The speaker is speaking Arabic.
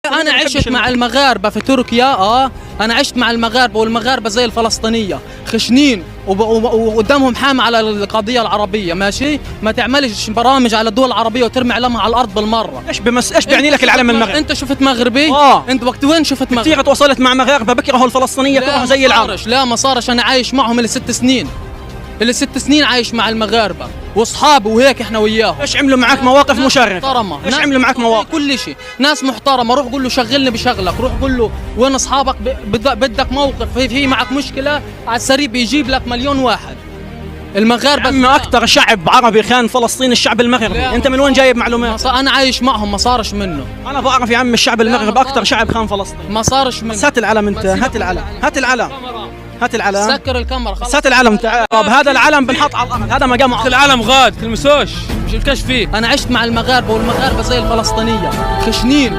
انا عشت مع المغاربه في تركيا. انا عشت مع المغاربه، والمغاربه زي الفلسطينيه خشنين وقدامهم حامي على القضيه العربيه. ماشي، ما تعملش برامج على الدول العربيه وترمي علمها على الارض بالمره. ايش بيعني لك العلم المغربي؟ انت شفت مغربي؟ انت وقت وين شفت مغربي؟ كثير تواصلت مع مغاربه بكرهوا الفلسطينيه كلهم زي العرب. لا ما صارش، انا عايش معهم ال6 سنين. ال6 سنين عايش مع المغاربه واصحابي وهيك احنا وياهم. ايش عملوا معك مواقف مشرفه؟ محترمه. ايش عملوا معك مواقف؟ كل شيء، ناس محترمه. روح قول له شغلني بشغلك، روح قول له وين اصحابك، بدك موقف، في معك مشكله على السريع بيجيب لك مليون واحد. المغاربه اما اكثر شعب عربي خان فلسطين الشعب المغربي، انت من وين جايب معلومات؟ انا عايش معهم، ما صارش منه. انا بعرف يا عم الشعب المغربي اكثر شعب خان فلسطين. ما صارش منه. هات العلم انت، هات العلم، هات العلم، هات العلم، سكر الكاميرا خلص. هات العلم تعال. طب هذا العلم بنحط على الارض، هذا مقام العلم غاد تلمسوش، مش الكشف فيه. انا عشت مع المغاربه، والمغاربه زي الفلسطينيه خشنين